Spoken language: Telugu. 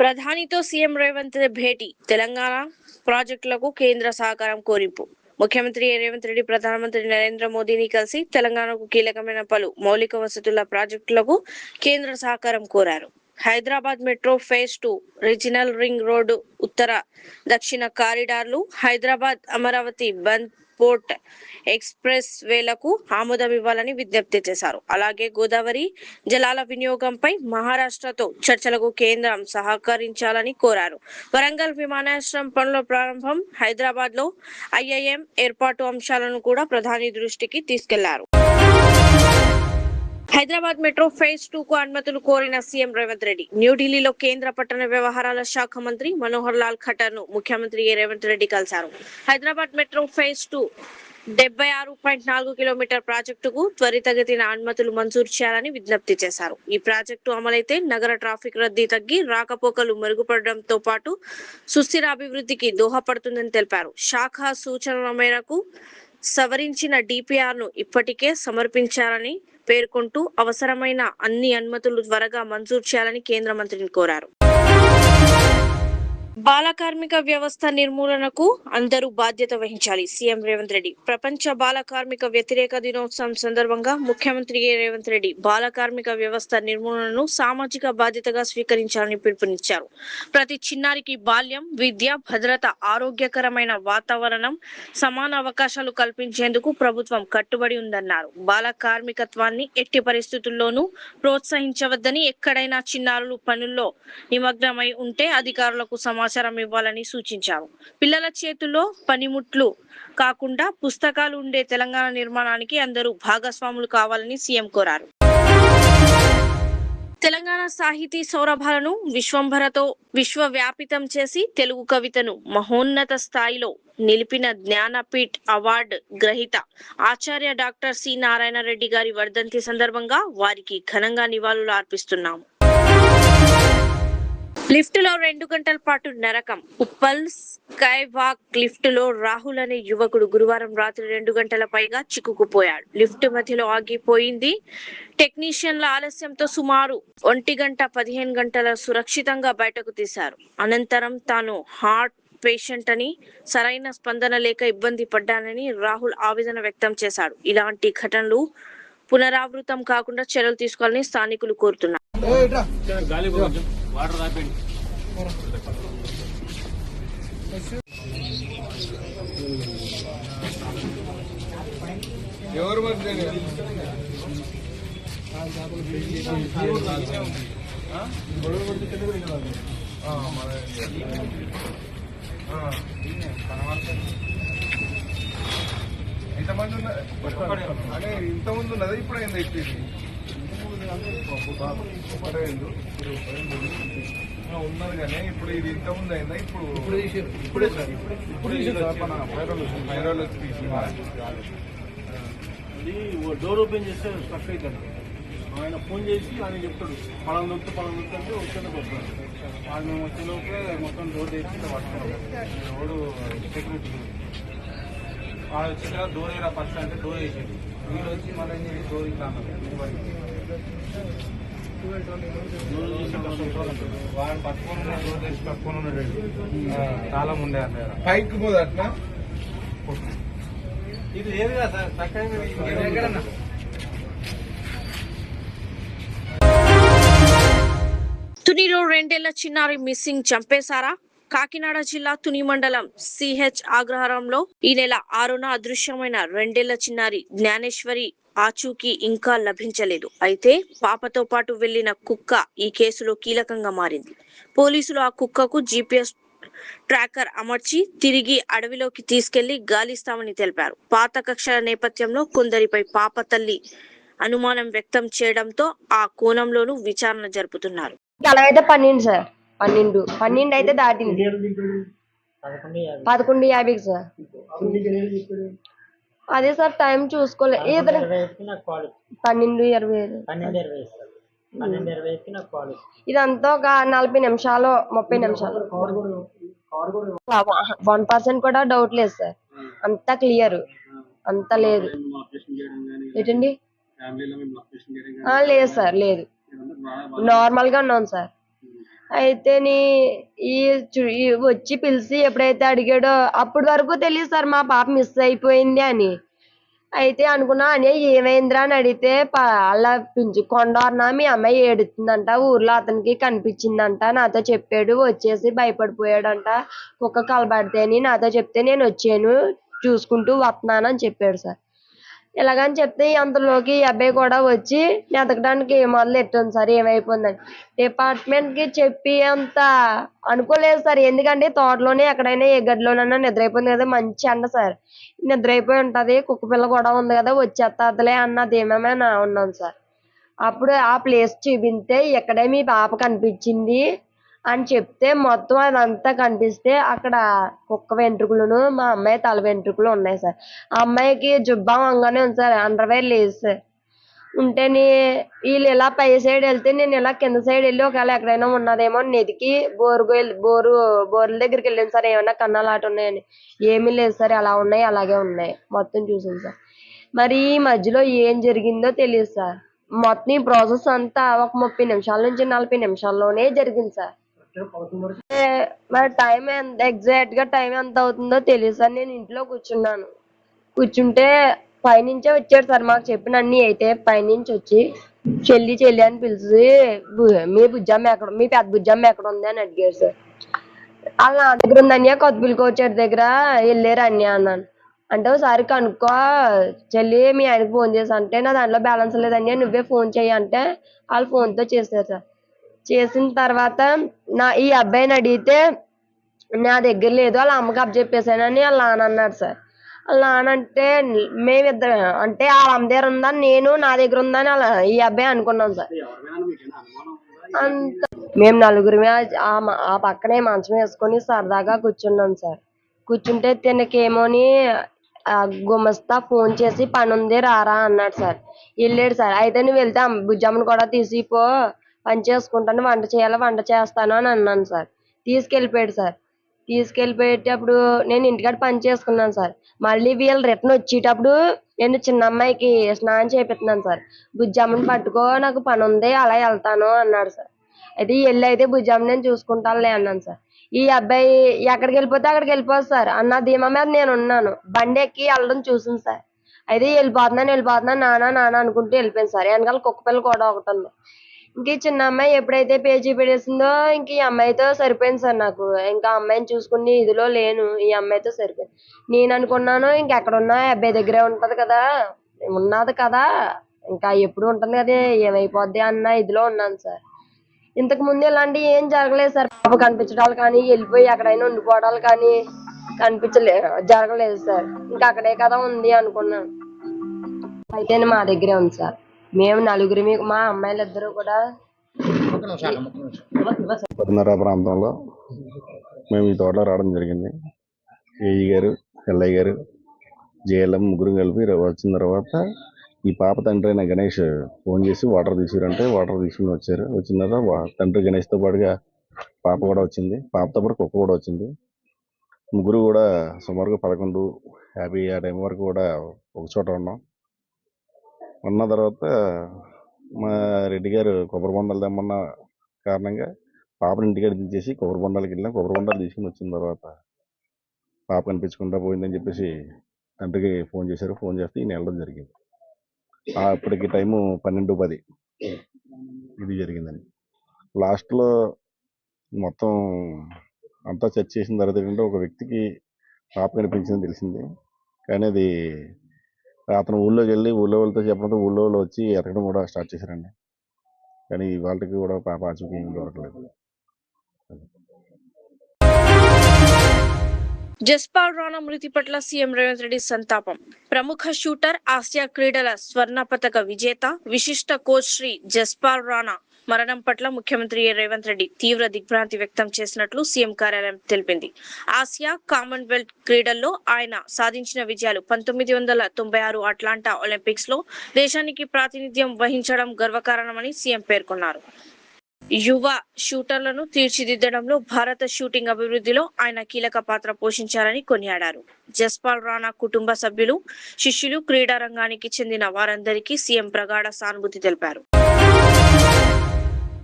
ప్రధానితో సీఎం రేవంత్ భేటీ. తెలంగాణ ప్రాజెక్టులకు కేంద్ర సహకారం కోరింపు. ముఖ్యమంత్రి రేవంత్ రెడ్డి ప్రధానమంత్రి నరేంద్ర మోదీని కలిసి తెలంగాణకు కీలకమైన పలు మౌలిక వసతుల ప్రాజెక్టులకు కేంద్ర సహకారం కోరారు. Hyderabad metro phase 2, regional ring road, ఉత్తర దక్షిణ కారిడార్లు, హైదరాబాద్ అమరావతి బంద్ పోర్ట్ ఎక్స్ప్రెస్ వేలకు ఆమోదం ఇవ్వాలని విజ్ఞప్తి చేశారు. అలాగే గోదావరి జలాల వినియోగంపై మహారాష్ట్రతో చర్చలకు కేంద్రం సహకరించాలని కోరారు. వరంగల్ విమానాశ్రయం పనుల ప్రారంభం, హైదరాబాద్ లో ఐఐఎం ఏర్పాటు అంశాలను కూడా ప్రధాని దృష్టికి తీసుకెళ్లారు. హైదరాబాద్ మెట్రో ఫేజ్ 2 కు అనుమతులు కోరిన సీఎం రేవంత్ రెడ్డి న్యూఢిల్లీలో కేంద్ర పట్టణ వ్యవహారాల శాఖ మంత్రి మనోహర్ లాల్ ఖట్టర్ ను ముఖ్యమంత్రి రేవంత్ రెడ్డి కలిశారు. హైదరాబాద్ మెట్రో ఫేజ్ 2 76.4 కిలోమీటర్ ప్రాజెక్టుకు త్వరితగతిన అనుమతులు మంజూరు చేయాలని విజ్ఞప్తి చేశారు. ఈ ప్రాజెక్టు అమలైతే నగర ట్రాఫిక్ రద్దీ తగ్గి రాకపోకలు మెరుగుపడడంతో పాటు సుస్థిర అభివృద్ధికి దోహదపడుతుందని తెలిపారు. శాఖ సూచనల మేరకు సవరించిన డిపిఆర్ ను ఇప్పటికే సమర్పించారని పేర్కొంటూ అవసరమైన అన్ని అనుమతులు త్వరగా మంజూరు చేయాలని కేంద్ర మంత్రిని కోరారు. బాల కార్మిక వ్యవస్థ నిర్మూలనకు అందరూ బాధ్యత వహించాలి. సీఎం రేవంత్ రెడ్డి ప్రపంచ బాల కార్మిక వ్యతిరేక దినోత్సవం సందర్భంగా ముఖ్యమంత్రి రేవంత్ రెడ్డి బాల కార్మిక వ్యవస్థ నిర్మూలనను సామాజిక బాధ్యతగా స్వీకరించాలని పిలుపునిచ్చారు. ప్రతి చిన్నారికి బాల్యం, విద్య, భద్రత, ఆరోగ్యకరమైన వాతావరణం, సమాన అవకాశాలు కల్పించేందుకు ప్రభుత్వం కట్టుబడి ఉందన్నారు. బాల కార్మికత్వాన్ని ఎట్టి పరిస్థితుల్లోనూ ప్రోత్సహించవద్దని, ఎక్కడైనా చిన్నారులు పనుల్లో నిమగ్నమై ఉంటే అధికారులకు సమాచారం ఇవ్వాలని సూచించారు. పిల్లల చేతుల్లో పనిముట్లు కాకుండా పుస్తకాలు ఉండే తెలంగాణ నిర్మాణానికి అందరూ భాగస్వాములు కావాలని సీఎం కోరారు. తెలంగాణ సాహితీ సౌరభాలను విశ్వంభరతో విశ్వవ్యాపితం చేసి తెలుగు కవితను మహోన్నత స్థాయిలో నిలిపిన జ్ఞానపీఠ్ అవార్డు గ్రహీత ఆచార్య డాక్టర్ సి నారాయణ రెడ్డి గారి వర్ధంతి సందర్భంగా వారికి ఘనంగా నివాళులు అర్పిస్తున్నాము. లిఫ్ట్ లో 2 గంటల పాటు నరకం. ఉప్పల్ స్కై వాక్ లిఫ్ట్ లో రాహుల్ అనే యువకుడు గురువారం రాత్రి 2 గంటల పైగా చిక్కుకుపోయాడు. లిఫ్ట్ మధ్యలో ఆగిపోయింది. టెక్నీషియన్ల ఆలస్యంతో సుమారు 1:15 గంటల సురక్షితంగా బయటకు తీశారు. అనంతరం తాను హార్ట్ పేషెంట్ అని, సరైన స్పందన లేక ఇబ్బంది పడ్డానని రాహుల్ ఆవేదన వ్యక్తం చేశాడు. ఇలాంటి ఘటనలు పునరావృతం కాకుండా చర్యలు తీసుకోవాలని స్థానికులు కోరుతున్నారు. ఇంతమంది అదే ఇంతమంది ఉన్నదా ఇప్పుడు అయింది అయిపోయింది ఉన్నారు కానీ ఇప్పుడు ఇది ఇంతమంది అయిందా ఇప్పుడే అది డోర్ ఓపెన్ చేస్తే స్ట్రక్ అవుతాడు. ఆయన ఫోన్ చేసి ఆయన చెప్తాడు పలం దొరుకుతూ అంటే వచ్చేది వస్తాడు. వాళ్ళు మేము వచ్చేలోపే మొత్తం డోర్ తెచ్చి పట్టుకున్నాం. రోడ్డు సెక్యూరిటీ వాళ్ళు వచ్చిన డోర్ వేయరా ఫస్ట్ అంటే డోర్ వేసేది. వీళ్ళు వచ్చి మళ్ళీ డోర్ ఇట్లా వాళ్ళు పట్టుకొని డోర్ తెచ్చి పట్టుకొని ఉన్నాడు. తాళం ఉండే అన్న పైకి పోదు అట్లా ఇది లేదు కదా సార్ చక్కగా. తునిలో 2 ఏళ్ల చిన్నారి మిస్సింగ్, చంపేశారా? కాకినాడ జిల్లా తుని మండలం సిహెచ్ అగ్రహారంలో ఈ నెల 6న అదృశ్యమైన 2 ఏళ్ల చిన్నారి జ్ఞానేశ్వరి ఆచూకీ ఇంకా లభించలేదు. అయితే పాపతో పాటు వెళ్లిన కుక్క ఈ కేసులో కీలకంగా మారింది. పోలీసులు ఆ కుక్కకు GPS ట్రాకర్ అమర్చి తిరిగి అడవిలోకి తీసుకెళ్లి గాలిస్తామని తెలిపారు. పాత కక్షల నేపథ్యంలో కొందరిపై పాప తల్లి అనుమానం వ్యక్తం చేయడంతో ఆ కోణంలోనూ విచారణ జరుపుతున్నారు. అలాగైతే 12 సార్, 12 అయితే దాటింది. 11:50 సార్. అదే సార్ టైం చూసుకోలేదు. 12:25 ఇదంతా ఒక 40 నిమిషాలు 30 నిమిషాలు. 1% కూడా డౌట్ లేదు సార్. అంతా క్లియర్, అంతా లేదు. ఏంటండి? లేదు సార్, లేదు. నార్మల్ గా ఉన్నాం సార్. అయితే ఈ వచ్చి పిలిచి ఎప్పుడైతే అడిగాడో అప్పటి వరకు తెలియదు సార్ మా పాప మిస్ అయిపోయింది అని. అయితే అనుకున్నా అని ఏమైందిరా అని అడిగితే అలా కొండవరన మీ అమ్మాయి ఏడుతుందంట, ఊర్లో అతనికి కనిపించిందంట, నాతో చెప్పాడు, వచ్చేసి భయపడిపోయాడంట, కుక్క కలబడితే అని నాతో చెప్తే నేను వచ్చాను, చూసుకుంటూ వస్తున్నాను అని చెప్పాడు సార్. ఇలాగని చెప్తే అంతలోకి ఈ అబ్బాయి కూడా వచ్చి ఎతకడానికి మొదలెట్టాను సార్ ఏమైపోయిందని. డిపార్ట్మెంట్ కి చెప్పి అంత అనుకోలేదు సార్. ఎందుకంటే తోటలోనే ఎక్కడైనా ఏ గదిలోనైనా నిద్రైపోయింది కదా, మంచి ఎండ సార్, నిద్రైపోయి ఉంటది, కుక్క పిల్ల కూడా ఉంది కదా, వచ్చేస్తాదిలే అన్న ధీమామే ఉన్నాను సార్. అప్పుడు ఆ ప్లేస్ చూపిస్తే ఇక్కడే మీ పాప కనిపించింది అని చెప్తే మొత్తం అదంతా కనిపిస్తే అక్కడ కుక్క వెంట్రుకలను మా అమ్మాయి తల వెంట్రుకలు ఉన్నాయి సార్. ఆ అమ్మాయికి జుబ్బా వంగానే ఉంది సార్, అండర్వేర్ లేదు సార్. ఉంటేని వీళ్ళు ఇలా పై సైడ్ వెళ్తే నేను ఇలా కింద సైడ్ వెళ్ళి ఒకవేళ ఎక్కడైనా ఉన్నదేమో అని ఎతికి బోర్ల దగ్గరికి వెళ్ళాను సార్, ఏమన్నా కన్నాలు ఆట ఉన్నాయని. ఏమీ లేదు సార్, అలా ఉన్నాయి అలాగే ఉన్నాయి, మొత్తం చూసాను సార్. మరి ఈ మధ్యలో ఏం జరిగిందో తెలియదు సార్. మొత్తం ఈ ప్రాసెస్ అంతా ఒక 30 నిమిషాల నుంచి 40 నిమిషాల్లోనే జరిగింది సార్. మరి ఎగ్జాక్ట్ గా టైం ఎంత అవుతుందో తెలియదు సార్. నేను ఇంట్లో కూర్చుంటే పైనుంచే వచ్చాడు సార్, మాకు చెప్పిన అన్ని అయితే పైనుంచి వచ్చి చెల్లి చెల్లి అని పిలిచి మీ పెద్ద బుజ్జమ్మ ఎక్కడ ఉంది అని అడిగాడు సార్. వాళ్ళ నా దగ్గర ఉందన్య కొత్తపల్లి కోచర్ దగ్గర వెళ్ళారు అన్య అన్నాను. అంటే ఒకసారి కనుక్కో చెల్లి, మీ ఆయనకి ఫోన్ చేసి అంటే నా దాంట్లో బ్యాలెన్స్ లేదన్య, నువ్వే ఫోన్ చెయ్యి అంటే వాళ్ళు ఫోన్ తో చేశారు సార్. చేసిన తర్వాత ఈ అబ్బాయిని అడిగితే నా దగ్గర లేదు, వాళ్ళ అమ్మకి అప్పచెప్పేసానని వాళ్ళ నాన్న అన్నాడు సార్. వాళ్ళ నాన్న అంటే మేమిద్దరం అంటే వాళ్ళ అమ్మ దగ్గర ఉందని నేను నా దగ్గర ఉందని ఈ అబ్బాయి అనుకున్నాం సార్. అంత మేము నలుగురమే ఆ పక్కనే మంచం వేసుకొని సరదాగా కూర్చున్నాం సార్. కూర్చుంటే తినకేమోని గుమస్తా ఫోన్ చేసి పని ఉంది రారా అన్నాడు సార్. వెళ్ళాడు సార్. అయితే నువ్వు వెళ్తే బుజ్జమ్మని కూడా తీసిపో, పని చేసుకుంటాను, వంట చేయాలి, వంట చేస్తాను అని అన్నాను సార్. తీసుకెళ్ళిపోయాడు సార్. తీసుకెళ్ళిపోయేటప్పుడు నేను ఇంటికాడ పని చేసుకున్నాను సార్. మళ్ళీ వీళ్ళు రిటర్న్ వచ్చేటప్పుడు నేను చిన్న అమ్మాయికి స్నానం చేపిస్తున్నాను సార్. బుజ్జమ్మని పట్టుకో, నాకు పని ఉంది, అలా వెళ్తాను అన్నాడు సార్. అయితే అయితే బుజ్జమ్మ నేను చూసుకుంటానులే అన్నాను సార్. ఈ అబ్బాయి ఎక్కడికి వెళ్ళిపోతే అక్కడికి వెళ్ళిపోదు సార్ అన్న ధీమా మీద నేను ఉన్నాను. బండి ఎక్కి వెళ్ళడం చూసింది సార్. అయితే వెళ్ళిపోతున్నాను నాన్న అనుకుంటూ వెళ్ళిపోయింది సార్. వెనకాల కుక్క పిల్ల కూడా ఒకటి ఉంది. ఇంక ఈ చిన్న అమ్మాయి ఎప్పుడైతే పేజీ పెట్టేసిందో ఇంక ఈ అమ్మాయితో సరిపోయింది సార్ నాకు. ఇంకా అమ్మాయిని చూసుకుని ఇదిలో లేను, ఈ అమ్మాయితో సరిపోయింది. నేను అనుకున్నాను ఇంకెక్కడున్నా అబ్బాయి దగ్గరే ఉన్నది కదా, ఇంకా ఎప్పుడు ఉంటుంది కదా, ఏమైపోద్ది అన్న ఇదిలో ఉన్నాను సార్. ఇంతకు ముందు ఇలాంటివి ఏం జరగలేదు సార్. పాప కనిపించడాలు కానీ, వెళ్ళిపోయి ఎక్కడైనా ఉండిపోవడాలు కానీ జరగలేదు సార్. ఇంకా అక్కడే కదా ఉంది అనుకున్నాను. అయితే మా దగ్గరే ఉంది సార్. మేము నలుగురు, మా అమ్మాయిలు ఇద్దరు కూడా ప్రాంతంలో మేము ఈ తోటలో రావడం జరిగింది. ఏఈ గారు, ఎల్ఐ గారు, జేఎల్ఎం ముగ్గురు కలిపి వచ్చిన తర్వాత ఈ పాప తండ్రి అయిన గణేష్ ఫోన్ చేసి వాటర్ తీసుకురంటే వాటర్ తీసుకుని వచ్చారు. వచ్చిన తర్వాత తండ్రి గణేష్తో పాటుగా పాప కూడా వచ్చింది. పాపతో పాటు కుక్క కూడా వచ్చింది. ముగ్గురు కూడా సుమారుగా 11:50 ఆ టైం వరకు కూడా ఒక చోట ఉన్నాం. ఉన్న తర్వాత మా రెడ్డి గారు కొబ్బరి బొండాలు తెమ్మన్న కారణంగా పాపని ఇంటికాడ దించేసి కొబ్బరి బొండాలకి వెళ్ళాం. కొబ్బరి బొండాలు తీసుకుని వచ్చిన తర్వాత పాప కనిపించకుండా పోయిందని చెప్పేసి తండ్రికి ఫోన్ చేశారు. ఫోన్ చేస్తే ఈయన వెళ్ళడం జరిగింది. అప్పటికి టైము 12:10 ఇది జరిగిందండి. లాస్ట్లో మొత్తం అంతా సెర్చ్ చేసిన తర్వాత ఏంటంటే ఒక వ్యక్తికి పాప కనిపించిందని తెలిసింది. కానీ అది అతను ఊళ్ళోకి వెళ్ళి ఊళ్ళో వాళ్ళతో చెప్పడంతో ఊళ్ళో వాళ్ళు వచ్చి ఎతకడం కూడా స్టార్ట్ చేశారండి. కానీ వాళ్ళకి కూడా పాప ఆచూకీ ఏం దొరకలేదు. జస్పాల్ రాణా మృతి పట్ల సీఎం రేవంత్ రెడ్డి సంతాపం. ప్రముఖ షూటర్, ఆసియా క్రీడల స్వర్ణ పతక విజేత, విశిష్ట కోచ్ శ్రీ జస్పాల్ రాణా మరణం పట్ల ముఖ్యమంత్రి రేవంత్ రెడ్డి తీవ్ర దిగ్భ్రాంతి వ్యక్తం చేసినట్లు సీఎం కార్యాలయం తెలిపింది. ఆసియా, కామన్వెల్త్ క్రీడల్లో ఆయన సాధించిన విజయాలు 1996 అట్లాంటా ఒలింపిక్స్ లో దేశానికి ప్రాతినిధ్యం వహించడం గర్వకారణమని సీఎం పేర్కొన్నారు. యువ షూటర్లను తీర్చిదిద్దడంలో భారత షూటింగ్ అభివృద్ధిలో ఆయన కీలక పాత్ర పోషించారని కొనియాడారు. జస్పాల్ రాణా కుటుంబ సభ్యులు, శిష్యులు, క్రీడా రంగానికి చెందిన వారందరికీ సీఎం ప్రగాఢ సానుభూతి తెలిపారు.